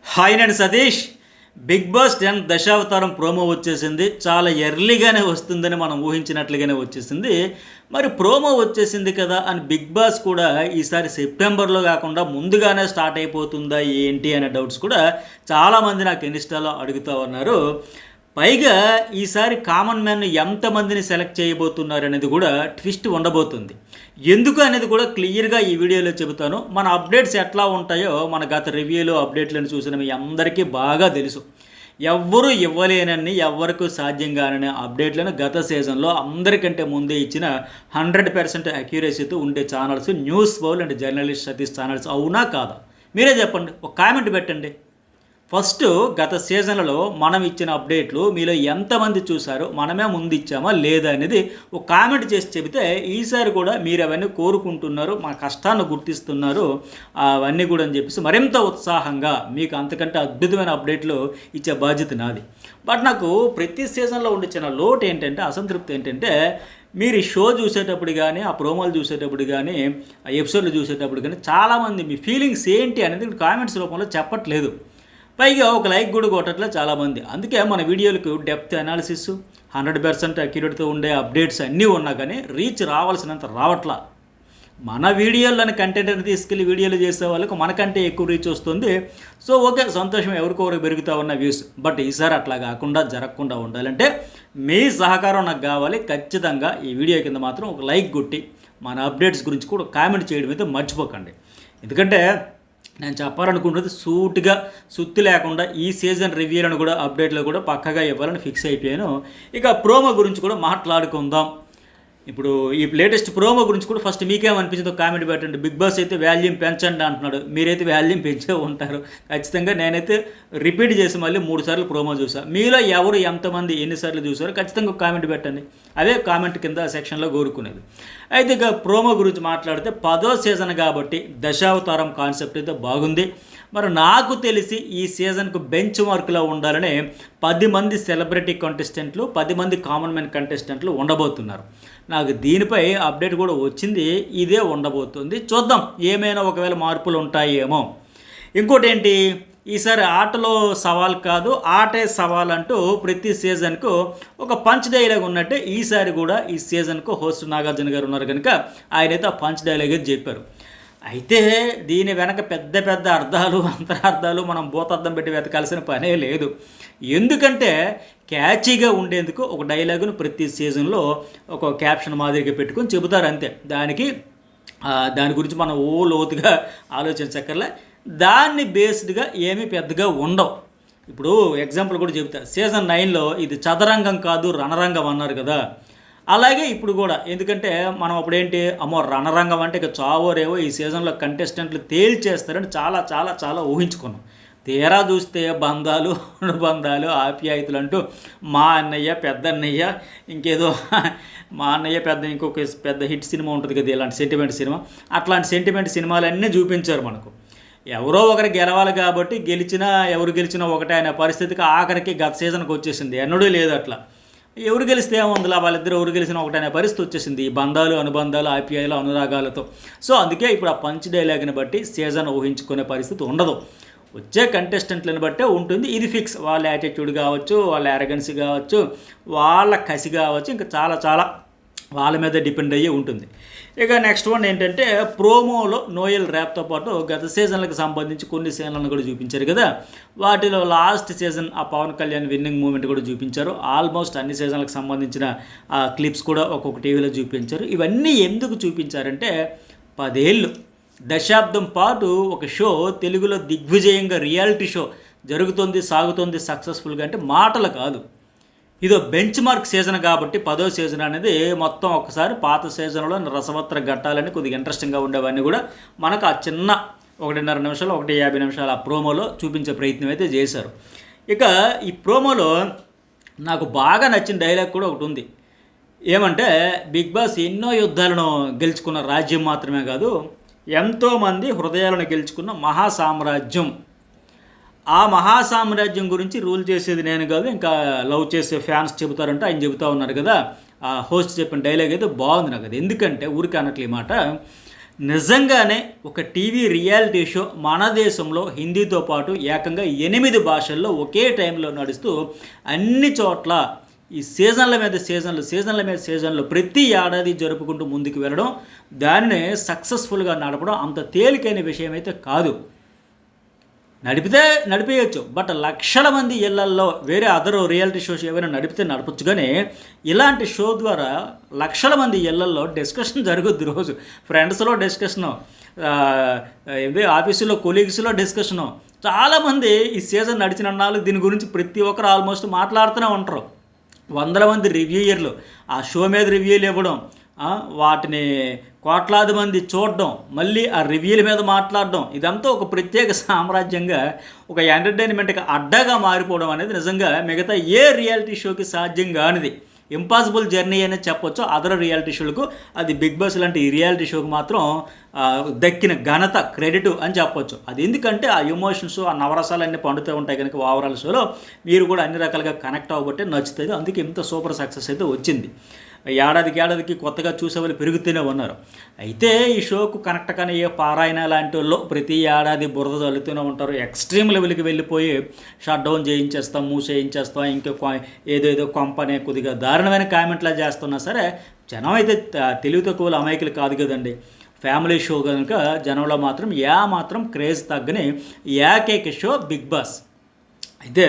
Hi నేను Satish. Big boss 10 Dasavatharam promo వచ్చేసింది. చాలా ఎర్లీగానే వస్తుందని మనం ఊహించినట్లుగానే వచ్చేసింది. మరి ప్రోమో వచ్చేసింది కదా అని బిగ్ బాస్ కూడా ఈసారి సెప్టెంబర్లో కాకుండా ముందుగానే స్టార్ట్ అయిపోతుందా ఏంటి అనే డౌట్స్ కూడా చాలామంది నాకు ఇన్స్టాలో అడుగుతూ ఉన్నారు. పైగా ఈసారి కామన్ మ్యాన్ ఎంతమందిని సెలెక్ట్ చేయబోతున్నారు అనేది కూడా ట్విస్ట్ ఉండబోతుంది. ఎందుకు అనేది కూడా క్లియర్గా ఈ వీడియోలో చెబుతాను. మన అప్డేట్స్ ఎట్లా ఉంటాయో మన గత రివ్యూలో అప్డేట్లను చూసిన మీ అందరికీ బాగా తెలుసు. ఎవ్వరూ ఇవ్వలేనని ఎవరికి సాధ్యం కానని అప్డేట్లను గత సీజన్లో అందరికంటే ముందే ఇచ్చిన 100% అక్యూరసీతో ఉండే channels news world and journalist Satish channels అవునా కాదా? మీరే చెప్పండి, ఒక కామెంట్ పెట్టండి. ఫస్ట్ గత సీజన్లలో మనం ఇచ్చిన అప్డేట్లు మీలో ఎంతమంది చూసారో, మనమే ముందు ఇచ్చామా లేదా అనేది ఒక కామెంట్ చేసి చెబితే ఈసారి కూడా మీరు అవన్నీ కోరుకుంటున్నారు, మా కష్టాన్ని గుర్తిస్తున్నారు అవన్నీ కూడా అని చెప్పేసి మరింత ఉత్సాహంగా మీకు అంతకంటే అద్భుతమైన అప్డేట్లు ఇచ్చే బాధ్యత నాది. బట్ నాకు ప్రతి సీజన్లో ఉండే చిన్న లోటు ఏంటంటే, అసంతృప్తి ఏంటంటే, మీరు ఈ షో చూసేటప్పుడు కానీ, ఆ ప్రోమోలు చూసేటప్పుడు కానీ, ఆ ఎపిసోడ్లు చూసేటప్పుడు కానీ చాలామంది మీ ఫీలింగ్స్ ఏంటి అనేది కామెంట్స్ రూపంలో చెప్పట్లేదు. పైగా ఒక లైక్ కూడా కొట్టట్లే చాలామంది. అందుకే మన వీడియోలకు డెప్త్ అనాలిసిస్ 100% అక్యురేట్తో ఉండే అప్డేట్స్ అన్నీ ఉన్నా కానీ రీచ్ రావాల్సినంత రావట్లా. మన వీడియోలను కంటెంట్ని తీసుకెళ్ళి వీడియోలు చేసే వాళ్ళకు మనకంటే ఎక్కువ రీచ్ వస్తుంది. సో ఓకే, సంతోషం, ఎవరికొవరికి పెరుగుతూ ఉన్న వ్యూస్. బట్ ఈసారి అట్లా కాకుండా జరగకుండా ఉండాలంటే మీ సహకారం నాకు కావాలి. ఖచ్చితంగా ఈ వీడియో కింద మాత్రం ఒక లైక్ కొట్టి మన అప్డేట్స్ గురించి కూడా కామెంట్ చేయడం అయితే మర్చిపోకండి. ఎందుకంటే నేను చెప్పాలనుకుంటుంది సూటిగా సుత్తి లేకుండా ఈ సీజన్ రివ్యూలను కూడా అప్డేట్లో కూడా పక్కగా ఇవ్వాలని ఫిక్స్ అయిపోయాను. ఇక ప్రోమో గురించి కూడా మాట్లాడుకుందాం. ఇప్పుడు ఈ లేటెస్ట్ ప్రోమో గురించి కూడా ఫస్ట్ మీకేమనిపించిందో కామెంట్ పెట్టండి. బిగ్ బాస్ అయితే వాల్యూమ్ పెంచండి అంటున్నాడు, మీరైతే వాల్యూమ్ పెంచే ఉంటారు ఖచ్చితంగా. నేనైతే రిపీట్ చేసి మళ్ళీ 3 సార్లు ప్రోమో చూసాను. మీలో ఎవరు ఎంతమంది ఎన్నిసార్లు చూసారో ఖచ్చితంగా కామెంట్ పెట్టండి. అదే కామెంట్ కింద సెక్షన్లో కోరుకునేది. అయితే ఇక ప్రోమో గురించి మాట్లాడితే 10వ సీజన్ కాబట్టి దశావతారం కాన్సెప్ట్ అయితే బాగుంది. మరి నాకు తెలిసి ఈ సీజన్కు బెంచ్ మార్కులో ఉండాలని 10 మంది సెలబ్రిటీ కంటెస్టెంట్లు, 10 మంది కామన్ మ్యాన్ కంటెస్టెంట్లు ఉండబోతున్నారు. నాకు దీనిపై అప్డేట్ కూడా వచ్చింది, ఇదే ఉండబోతుంది. చూద్దాం, ఏమైనా ఒకవేళ మార్పులు ఉంటాయేమో. ఇంకోటి ఏంటి, ఈసారి ఆటలో సవాల్ కాదు ఆటే సవాల్ అంటూ ప్రతి సీజన్కు ఒక పంచ్ డైలాగ్ ఉన్నట్టే ఈసారి కూడా ఈ సీజన్కు హోస్ట్ నాగార్జున గారు ఉన్నారు కనుక ఆయనైతే ఆ పంచ్ డైలాగ్ చెప్పారు. అయితే దీని వెనక పెద్ద పెద్ద అర్థాలు, అంతరార్థాలు మనం భూతార్థం పెట్టి వెతకాల్సిన పనే లేదు. ఎందుకంటే క్యాచీగా ఉండేందుకు ఒక డైలాగును ప్రతి సీజన్లో ఒక క్యాప్షన్ మాదిరిగా పెట్టుకొని చెబుతారు అంతే. దాని గురించి మనం లోతుగా ఆలోచించక్కర్లే. దాన్ని బేస్డ్గా ఏమీ పెద్దగా ఉండవు. ఇప్పుడు ఎగ్జాంపుల్ కూడా చెబుతా, సీజన్ 9లో ఇది చదరంగం కాదు రణరంగం అన్నారు కదా. అలాగే ఇప్పుడు కూడా, ఎందుకంటే మనం అప్పుడేంటి, అమ్మో రణరంగం అంటే ఇక చావోరేవో ఈ సీజన్లో కంటెస్టెంట్లు తేల్చేస్తారని చాలా చాలా చాలా ఊహించుకున్నాం. తీరా చూస్తే బంధాలు, అనుబంధాలు, ఆప్యాయతలు అంటూ మా అన్నయ్య, పెద్ద అన్నయ్య, ఇంకేదో మా అన్నయ్య ఇంకొక పెద్ద హిట్ సినిమా ఉంటుంది కదా, ఇలాంటి సెంటిమెంట్ సినిమా, అట్లాంటి సెంటిమెంట్ సినిమాలన్నీ చూపించారు మనకు. ఎవరో ఒకరు గెలవాలి కాబట్టి ఎవరు గెలిచినా ఒకటే అనే పరిస్థితికి ఆఖరికి గత సీజన్కి వచ్చేసింది. ఎన్నడూ లేదు అట్లా. ఎవరు గెలిస్తే ఏముందిలా, వాళ్ళిద్దరు ఎవరు గెలిచినా ఒకటనే పరిస్థితి వచ్చేసింది ఈ బంధాలు, అనుబంధాలు, ఆప్యాయాలు, అనురాగాలతో. సో అందుకే ఇప్పుడు ఆ పంచ్ డైలాగ్ని బట్టి సీజన్ ఊహించుకునే పరిస్థితి ఉండదు. వచ్చే కంటెస్టెంట్లను బట్టే ఉంటుంది. ఇది ఫిక్స్. వాళ్ళ యాటిట్యూడ్ కావచ్చు, వాళ్ళ అరగెన్సీ కావచ్చు, వాళ్ళ కసి కావచ్చు, ఇంకా చాలా చాలా వాళ్ళ మీద డిపెండ్ అయ్యి ఉంటుంది. ఇక నెక్స్ట్ వన్ ఏంటంటే, ప్రోమోలో నోయల్ ర్యాప్తో పాటు గత సీజన్లకు సంబంధించి కొన్ని సీన్లను కూడా చూపించారు కదా. వాటిలో లాస్ట్ సీజన్ ఆ పవన్ కళ్యాణ్ విన్నింగ్ మూమెంట్ కూడా చూపించారు. ఆల్మోస్ట్ అన్ని సీజన్లకు సంబంధించిన ఆ క్లిప్స్ కూడా ఒక్కొక్క టీవీలో చూపించారు. ఇవన్నీ ఎందుకు చూపించారంటే, 10 ఏళ్ళు దశాబ్దం పాటు ఒక షో తెలుగులో దిగ్విజయంగా రియాలిటీ షో సాగుతోంది సక్సెస్ఫుల్గా అంటే మాటలు కాదు. ఇదో బెంచ్ మార్క్ సీజన్ కాబట్టి 10వ సీజన్ అనేది మొత్తం ఒకసారి పాత సీజన్లో రసవత్ర ఘట్టాలని కొద్దిగా ఇంట్రెస్టింగ్గా ఉండేవన్నీ కూడా మనకు ఆ చిన్న 1.5 నిమిషాలు, 1:50 నిమిషాలు ఆ ప్రోమోలో చూపించే ప్రయత్నం అయితే చేశారు. ఇక ఈ ప్రోమోలో నాకు బాగా నచ్చిన డైలాగ్ కూడా ఒకటి ఉంది. ఏమంటే, బిగ్ బాస్ ఎన్నో యుద్ధాలను గెలుచుకున్న రాజ్యం మాత్రమే కాదు, ఎంతోమంది హృదయాలను గెలుచుకున్న మహాసామ్రాజ్యం. ఆ మహాసామ్రాజ్యం గురించి రూల్ చేసేది నేను కాదు, ఇంకా లవ్ చేసే ఫ్యాన్స్ చెబుతారంటే ఆయన చెబుతూ ఉన్నారు కదా. ఆ హోస్ట్ చెప్పిన డైలాగ్ అయితే బాగుంది నాకు. అది ఎందుకంటే ఊరికే అన్నట్లు ఈ మాట, నిజంగానే ఒక టీవీ రియాలిటీ షో మన దేశంలో హిందీతో పాటు ఏకంగా 8 భాషల్లో ఒకే టైంలో నడుస్తూ అన్ని చోట్ల ఈ సీజన్ల మీద సీజన్లు ప్రతి ఏడాది జరుపుకుంటూ ముందుకు వెళ్ళడం, దాన్ని సక్సెస్ఫుల్గా నడపడం అంత తేలికైన విషయం అయితే కాదు. నడిపేయచ్చు, బట్ లక్షల మంది ఇళ్లల్లో వేరే అదర్ రియాలిటీ షోస్ ఏమైనా నడిపితే నడపచ్చు. కానీ ఇలాంటి షో ద్వారా లక్షల మంది ఇళ్లల్లో డిస్కషన్ జరుగుద్ది. రోజు ఫ్రెండ్స్లో డిస్కషను, ఆఫీసులో కొలీగ్స్లో డిస్కషను. చాలామంది ఈ సీజన్ నడిచిన నాలుగు దీని గురించి ప్రతి ఒక్కరు ఆల్మోస్ట్ మాట్లాడుతూనే ఉంటారు. వందల మంది రివ్యూయర్లు ఆ షో మీద రివ్యూలు ఇవ్వడం, వాటిని కోట్లాది మంది చూడడం, మళ్ళీ ఆ రివ్యూల మీద మాట్లాడడం, ఇదంతా ఒక ప్రత్యేక సామ్రాజ్యంగా ఒక ఎంటర్టైన్మెంట్కి అడ్డాగా మారిపోవడం అనేది నిజంగా మిగతా ఏ రియాలిటీ షోకి సాధ్యం కానిది. ఇంపాసిబుల్ జర్నీ అనేది చెప్పొచ్చు అదర్ రియాలిటీ షోలకు. అది బిగ్ బాస్ లాంటి ఈ రియాలిటీ షోకి మాత్రం దక్కిన ఘనత, క్రెడిట్ అని చెప్పొచ్చు. అది ఎందుకంటే ఆ ఎమోషన్స్, ఆ నవరసాలన్నీ పండుతూ ఉంటాయి కనుక ఓవరాల్ షోలో మీరు కూడా అన్ని రకాలుగా కనెక్ట్ అవ్వబట్టే నచ్చుతుంది. అందుకే ఇంత సూపర్ సక్సెస్ అయితే వచ్చింది. ఏడాదికి కొత్తగా చూసేవాళ్ళు పెరుగుతూనే ఉన్నారు. అయితే ఈ షోకు కనెక్ట్ కానీ ఏ పారాయణ లాంటి వాళ్ళు ప్రతి ఏడాది బురద చల్లుతూనే ఉంటారు. ఎక్స్ట్రీమ్ లెవెల్కి వెళ్ళిపోయి షట్ డౌన్ చేయించేస్తాం, మూసేయించేస్తాం, ఇంకా ఏదేదో కొంపనే కొద్దిగా దారుణమైన కామెంట్లా చేస్తున్నా సరే జనం అయితే తెలివి తక్కువ అమాయకులు కాదు కదండి. ఫ్యామిలీ షో కనుక జనంలో మాత్రం మాత్రం క్రేజ్ తగ్గని ఏకైక షో బిగ్ బాస్. అయితే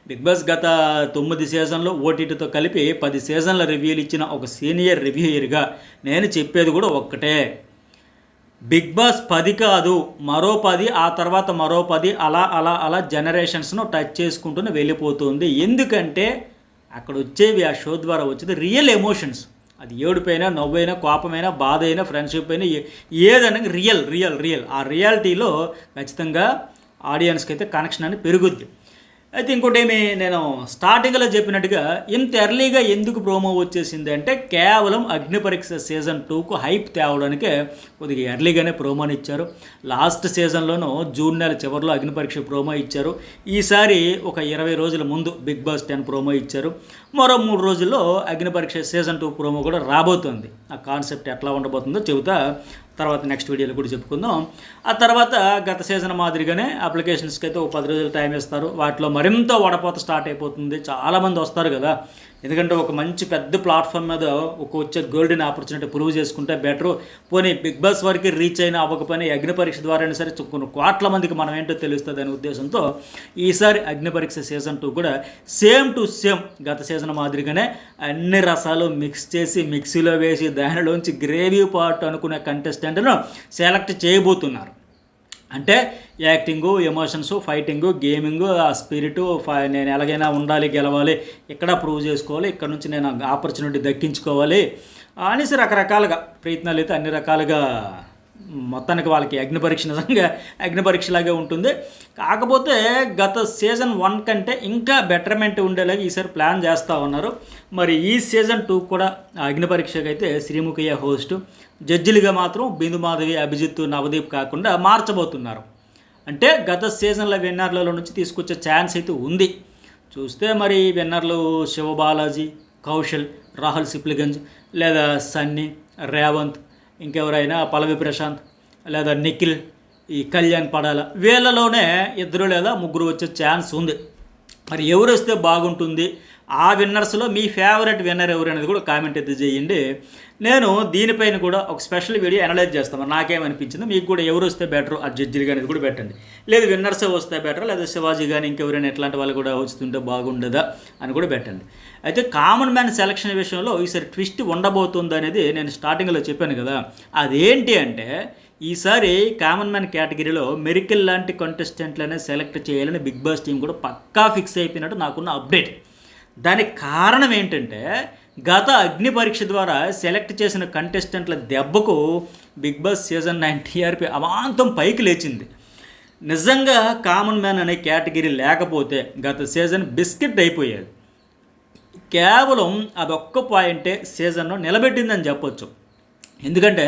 బిగ్ బాస్ గత 9 సీజన్లు ఓటీటీతో కలిపి 10 సీజన్ల రివ్యూలు ఇచ్చిన ఒక సీనియర్ రివ్యూయర్గా నేను చెప్పేది కూడా ఒక్కటే, బిగ్ బాస్ 10 కాదు మరో 10, ఆ తర్వాత మరో 10, అలా జనరేషన్స్ను టచ్ చేసుకుంటూనే వెళ్ళిపోతుంది. ఎందుకంటే అక్కడ వచ్చేవి, ఆ షో ద్వారా వచ్చేది రియల్ ఎమోషన్స్. అది ఏడుపైనా, నవ్వైనా, కోపమైనా, బాధ అయినా, ఫ్రెండ్షిప్ అయినా, ఏదైనా రియల్ ఆ రియాలిటీలో ఖచ్చితంగా ఆడియన్స్కి అయితే కనెక్షన్ అని పెరుగుద్ది. అయితే ఇంకోటేమి, నేను స్టార్టింగ్లో చెప్పినట్టుగా ఇంత ఎర్లీగా ఎందుకు ప్రోమో వచ్చేసింది అంటే కేవలం అగ్నిపరీక్ష సీజన్ 2కు హైప్ తేవడానికే కొద్దిగా ఎర్లీగానే ప్రోమోని ఇచ్చారు. లాస్ట్ సీజన్లోనూ జూన్ నెల చివరిలో అగ్నిపరీక్ష ప్రోమో ఇచ్చారు. ఈసారి ఒక 20 రోజుల ముందు బిగ్ బాస్ 10 ప్రోమో ఇచ్చారు. మరో 3 రోజుల్లో అగ్నిపరీక్ష సీజన్ 2 ప్రోమో కూడా రాబోతుంది. ఆ కాన్సెప్ట్ ఎట్లా ఉండబోతుందో చెబుతా, తర్వాత నెక్స్ట్ వీడియోలో కూడా చెప్పుకుందాం. ఆ తర్వాత గత సీజన్ మాదిరిగానే అప్లికేషన్స్కి అయితే ఒక 10 రోజులు టైం ఇస్తారు. వాటిలో మరింత వడపోత స్టార్ట్ అయిపోతుంది. చాలామంది వస్తారు కదా, ఎందుకంటే ఒక మంచి పెద్ద ప్లాట్ఫామ్ మీద ఒక వచ్చే గోల్డెన్ ఆపర్చునిటీ ప్రూవ్ చేసుకుంటే బెటరు. పోనీ బిగ్ బాస్ వరకు రీచ్ అయినా అవ్వకపోయినా అగ్నిపరీక్ష ద్వారా అయినా సరే కొన్ని కోట్ల మందికి మనం ఏంటో తెలుస్తుంది అనే ఉద్దేశంతో ఈసారి అగ్నిపరీక్ష సీజన్ 2 కూడా సేమ్ టు సేమ్ గత సీజన్ మాదిరిగానే అన్ని రసాలు మిక్స్ చేసి మిక్సీలో వేసి దానిలోంచి గ్రేవీ పార్ట్ అనుకునే కంటెస్టెంట్ను సెలెక్ట్ చేయబోతున్నారు. అంటే యాక్టింగు, ఎమోషన్స్, ఫైటింగు, గేమింగు, ఆ స్పిరిటు, నేను ఎలాగైనా ఉండాలి, గెలవాలి, ఇక్కడ ప్రూవ్ చేసుకోవాలి, ఇక్కడ నుంచి నేను ఆపర్చునిటీ దక్కించుకోవాలి అనేసి రకరకాలుగా ప్రయత్నాలు అయితే అన్ని రకాలుగా మొత్తానికి వాళ్ళకి అగ్నిపరీక్ష నిజంగా అగ్నిపరీక్షలాగే ఉంటుంది. కాకపోతే గత సీజన్ 1 కంటే ఇంకా బెటర్మెంట్ ఉండేలాగా ఈసారి ప్లాన్ చేస్తూ ఉన్నారు. మరి ఈ సీజన్ 2 కూడా అగ్నిపరీక్షకి అయితే శ్రీముఖయ్య హోస్టు, జడ్జిలుగా మాత్రం బిందు మాధవి, అభిజిత్, నవదీప్ కాకుండా మార్చబోతున్నారు. అంటే గత సీజన్ల విన్నర్లలో నుంచి తీసుకొచ్చే ఛాన్స్ అయితే ఉంది. చూస్తే మరి విన్నర్లు శివబాలాజీ, కౌశల్, రాహుల్ సిప్లిగంజ్, లేదా సన్నీ, రేవంత్, ఇంకెవరైనా పల్లవి ప్రశాంత్, లేదా నిఖిల్, ఈ కళ్యాణ్ పడాల, వీళ్ళలోనే 2 లేదా 3 వచ్చే ఛాన్స్ ఉంది. మరి ఎవరు వస్తే బాగుంటుంది, ఆ విన్నర్స్లో మీ ఫేవరెట్ విన్నర్ ఎవరు అనేది కూడా కామెంట్ అయితే చేయండి. నేను దీనిపైన కూడా ఒక స్పెషల్ వీడియో అనలైజ్ చేస్తాను. నాకేమనిపించింది, మీకు కూడా ఎవరు వస్తే బెటర్ ఆ జడ్జిలు కానీ కూడా పెట్టండి. లేదు విన్నర్సే వస్తే బెటర్, లేదా శివాజీ కానీ ఇంకెవరైనా ఎట్లాంటి వాళ్ళు కూడా వస్తుంటే బాగుండదా అని కూడా పెట్టండి. అయితే కామన్ మ్యాన్ సెలక్షన్ విషయంలో ఈసారి ట్విస్ట్ ఉండబోతుంది అనేది నేను స్టార్టింగ్లో చెప్పాను కదా. అదేంటి అంటే ఈసారి కామన్ మ్యాన్ కేటగిరీలో మెరికల్ లాంటి కంటెస్టెంట్లనే సెలెక్ట్ చేయాలని బిగ్ బాస్ టీం కూడా పక్కా ఫిక్స్ అయిపోయినట్టు నాకున్న అప్డేట్. దానికి కారణం ఏంటంటే గత అగ్ని పరీక్ష ద్వారా సెలెక్ట్ చేసిన కంటెస్టెంట్ల దెబ్బకు బిగ్ బాస్ సీజన్ 9 టీఆర్పీ అమాంతం పైకి లేచింది. నిజంగా కామన్ మ్యాన్ అనే కేటగిరీ లేకపోతే గత సీజన్ బిస్కెట్ అయిపోయేది. కేవలం అదొక్క పాయింటే సీజన్లో నిలబెట్టిందని చెప్పొచ్చు. ఎందుకంటే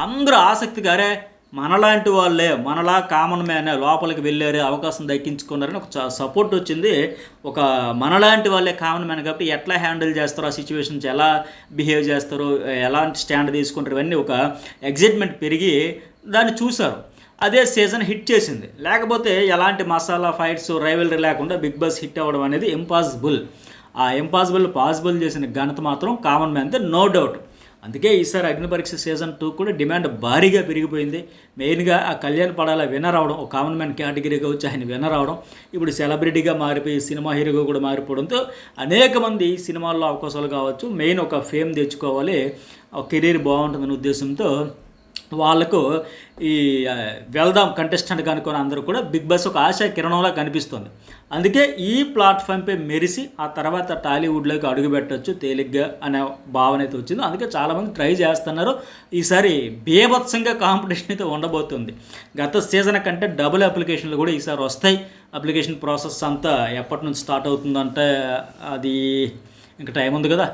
అందరూ ఆసక్తిగా, అరే మనలాంటి వాళ్ళే, మనలా కామన్ మ్యాన్ లోపలికి వెళ్ళారు, అవకాశం దక్కించుకున్నారని ఒక సపోర్ట్ వచ్చింది. ఒక మనలాంటి వాళ్ళే కామన్ మ్యాన్ కాబట్టి ఎట్లా హ్యాండిల్ చేస్తారో, ఆ సిచ్యువేషన్స్ ఎలా బిహేవ్ చేస్తారో, ఎలాంటి స్టాండ్ తీసుకుంటారు, ఇవన్నీ ఒక ఎగ్జైట్మెంట్ పెరిగి దాన్ని చూశారు. అదే సీజన్ హిట్ చేసింది. లేకపోతే ఎలాంటి మసాలా ఫైట్స్ రైవలరీ లేకుండా బిగ్ బాస్ హిట్ అవ్వడం అనేది ఇంపాసిబుల్. ఆ ఇంపాసిబుల్ పాసిబుల్ చేసిన ఘనత మాత్రం కామన్ మ్యాన్దే, నో డౌట్. అందుకే ఈసారి అగ్నిపరీక్ష సీజన్ 2 కూడా డిమాండ్ భారీగా పెరిగిపోయింది. మెయిన్గా ఆ కళ్యాణ్ పడాల విన్నర్ అవడం, ఒక కామన్ మ్యాన్ కేటగిరీగా వచ్చి ఆయన విన్నర్ అవడం, ఇప్పుడు సెలబ్రిటీగా మారిపోయి సినిమా హీరోగా కూడా మారిపోవడంతో అనేక మంది సినిమాల్లో అవకాశాలు కావచ్చు, మెయిన్ ఒక ఫేమ్ తెచ్చుకోవాలి, ఒక కెరీర్ బాగుంటుందనే ఉద్దేశంతో వాళ్ళకు ఈ వెళ్దాం కంటెస్టెంట్గా అనుకుని అందరూ కూడా బిగ్ బాస్ ఒక ఆశా కిరణంలా కనిపిస్తుంది. అందుకే ఈ ప్లాట్ఫామ్పై మెరిసి ఆ తర్వాత టాలీవుడ్లోకి అడుగుపెట్టవచ్చు తేలిగ్గా అనే భావన అయితే వచ్చింది. అందుకే చాలామంది ట్రై చేస్తున్నారు. ఈసారి బీభత్సంగా కాంపిటీషన్ అయితే ఉండబోతుంది. గత సీజన్ కంటే డబుల్ అప్లికేషన్లు కూడా ఈసారి వస్తాయి. అప్లికేషన్ ప్రాసెస్ అంతా ఎప్పటి నుంచి స్టార్ట్ అవుతుందంటే అది ఇంకా టైం ఉంది కదా,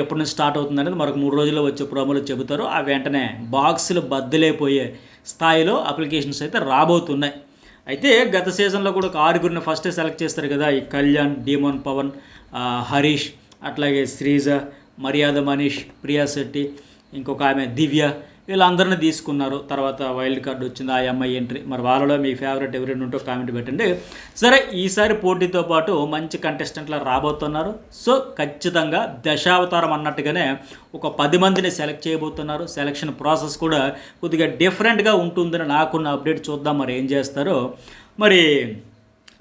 ఎప్పటి నుంచి స్టార్ట్ అవుతుంది అనేది మరొక 3 రోజుల్లో వచ్చే ప్రోమోలు చెబుతారు. ఆ వెంటనే బాక్సులు బద్దలైపోయే స్థాయిలో అప్లికేషన్స్ అయితే రాబోతున్నాయి. అయితే గత సీజన్లో కూడా ఒక 6గురిని ఫస్టే సెలెక్ట్ చేస్తారు కదా, ఈ కళ్యాణ్, డీమోన్ పవన్, హరీష్, అట్లాగే శ్రీజ, మర్యాద మనీష్, ప్రియా శెట్టి, ఇంకొక ఆమె దివ్య, వీళ్ళందరినీ తీసుకున్నారు. తర్వాత వైల్డ్ కార్డ్ వచ్చింది, ఆ అమ్మాయి ఎంట్రీ. మరి వాళ్ళలో మీ ఫేవరెట్ ఎవరైనా ఉంటో కామెంట్ పెట్టండి. సరే, ఈసారి పోటీతో పాటు మంచి కంటెస్టెంట్లు రాబోతున్నారు. సో ఖచ్చితంగా దశావతారం అన్నట్టుగానే ఒక 10 మందిని సెలెక్ట్ చేయబోతున్నారు. సెలక్షన్ ప్రాసెస్ కూడా కొద్దిగా డిఫరెంట్గా ఉంటుందని నాకున్న అప్డేట్. చూద్దాం మరి ఏం చేస్తారో. మరి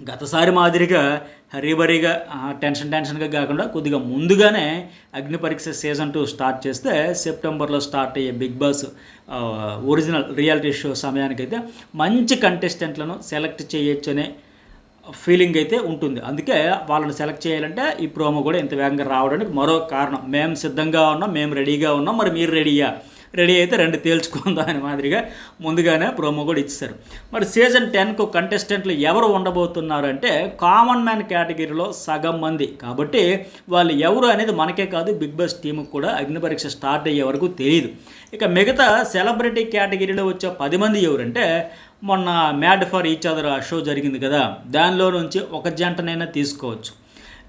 గతసారి మాదిరిగా హరీబరీగా టెన్షన్గా కాకుండా కొద్దిగా ముందుగానే అగ్నిపరీక్ష సీజన్ 2 స్టార్ట్ చేస్తే సెప్టెంబర్లో స్టార్ట్ అయ్యే Bigg Boss original reality show సమయానికైతే మంచి కంటెస్టెంట్లను సెలెక్ట్ చేయొచ్చు అనే ఫీలింగ్ అయితే ఉంటుంది. అందుకే వాళ్ళని సెలెక్ట్ చేయాలంటే ఈ ప్రోమో కూడా ఇంత వేగంగా రావడానికి మరో కారణం. మేము సిద్ధంగా ఉన్నాం, మేము రెడీగా ఉన్నాం, మరి మీరు రెడీయా? రెడీ అయితే 2 తేల్చుకుందాం అనే మాదిరిగా ముందుగానే ప్రోమో కూడా ఇచ్చారు. మరి సీజన్ 10కు కంటెస్టెంట్లు ఎవరు ఉండబోతున్నారు అంటే కామన్ మ్యాన్ కేటగిరీలో సగం మంది. కాబట్టి వాళ్ళు ఎవరు అనేది మనకే కాదు, బిగ్ బాస్ టీంకి కూడా అగ్నిపరీక్ష స్టార్ట్ అయ్యే వరకు తెలియదు. ఇక మిగతా సెలబ్రిటీ కేటగిరీలో వచ్చే 10 మంది ఎవరంటే, మొన్న mad for each other show జరిగింది కదా, దానిలో నుంచి ఒక జంటనైనా తీసుకోవచ్చు,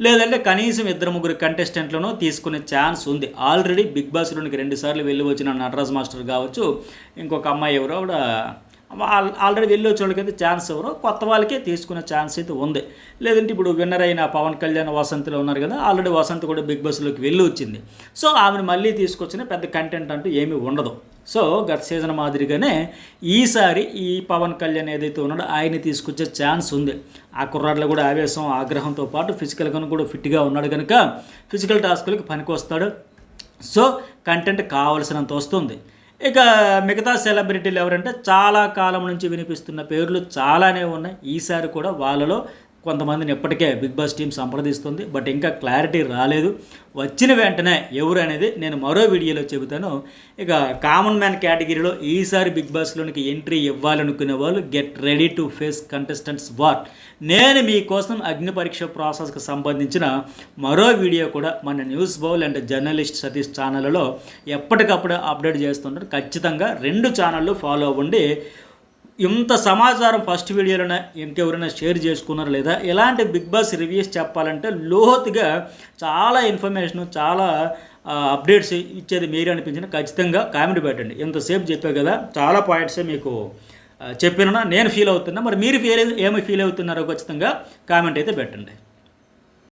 లేదంటే కనీసం 2-3 కంటెస్టెంట్లను తీసుకునే ఛాన్స్ ఉంది. ఆల్రెడీ బిగ్ బాస్లోనికి 2 సార్లు వెళ్ళి వచ్చిన నటరాజ్ మాస్టర్ కావచ్చు, ఇంకొక అమ్మాయి ఎవరో కూడా ఆల్రెడీ వెళ్ళి వచ్చే వాళ్ళకైతే ఛాన్స్ ఎవరో కొత్త వాళ్ళకే తీసుకునే ఛాన్స్ అయితే ఉంది. లేదంటే ఇప్పుడు విన్నర్ అయిన పవన్ కళ్యాణ్ వసంత్లో ఉన్నారు కదా, ఆల్రెడీ వసంత్ కూడా బిగ్ బాస్లోకి వెళ్ళి వచ్చింది. సో ఆమెను మళ్ళీ తీసుకొచ్చిన పెద్ద కంటెంట్ అంటూ ఏమీ ఉండదు. సో గత సీజన్ మాదిరిగానే ఈసారి ఈ పవన్ కళ్యాణ్ ఏదైతే ఉన్నాడో ఆయన్ని తీసుకొచ్చే ఛాన్స్ ఉంది. ఆ కుర్రాడ్లో కూడా ఆవేశం, ఆగ్రహంతో పాటు ఫిజికల్గా కూడా ఫిట్గా ఉన్నాడు కనుక ఫిజికల్ టాస్కులకి పనికి వస్తాడు. సో కంటెంట్ కావాల్సినంత వస్తుంది. ఇక మిగతా సెలబ్రిటీలు ఎవరంటే చాలా కాలం నుంచి వినిపిస్తున్న పేర్లు చాలానే ఉన్నాయి. ఈసారి కూడా వాళ్ళలో కొంతమందిని ఎప్పటికే బిగ్ బాస్ టీం సంప్రదిస్తుంది. బట్ ఇంకా క్లారిటీ రాలేదు. వచ్చిన వెంటనే ఎవరు అనేది నేను మరో వీడియోలో చెబుతాను. ఇక కామన్ మ్యాన్ కేటగిరీలో ఈసారి బిగ్ బాస్లోనికి ఎంట్రీ ఇవ్వాలనుకునే వాళ్ళు get ready to face contestants war. నేను మీకోసం అగ్ని పరీక్ష ప్రాసెస్కి సంబంధించిన మరో వీడియో కూడా మన news bowl and journalist Satish ఛానల్లో ఎప్పటికప్పుడు అప్డేట్ చేస్తుంటారు. ఖచ్చితంగా 2 ఛానళ్ళు ఫాలో అవ్వండి. ఇంత సమాచారం ఫస్ట్ వీడియోలోనే ఇంకెవరైనా షేర్ చేసుకున్నారు లేదా, ఎలాంటి బిగ్ బాస్ రివ్యూస్ చెప్పాలంటే లోతుగా చాలా ఇన్ఫర్మేషన్, చాలా అప్డేట్స్ ఇచ్చేది మీరు అనిపించిన ఖచ్చితంగా కామెంట్ పెట్టండి. ఎంతసేపు చెప్పా కదా, చాలా పాయింట్సే మీకు చెప్పినా నేను ఫీల్ అవుతున్నా. మరి మీరు ఏమి ఫీల్ అవుతున్నారో ఖచ్చితంగా కామెంట్ అయితే పెట్టండి.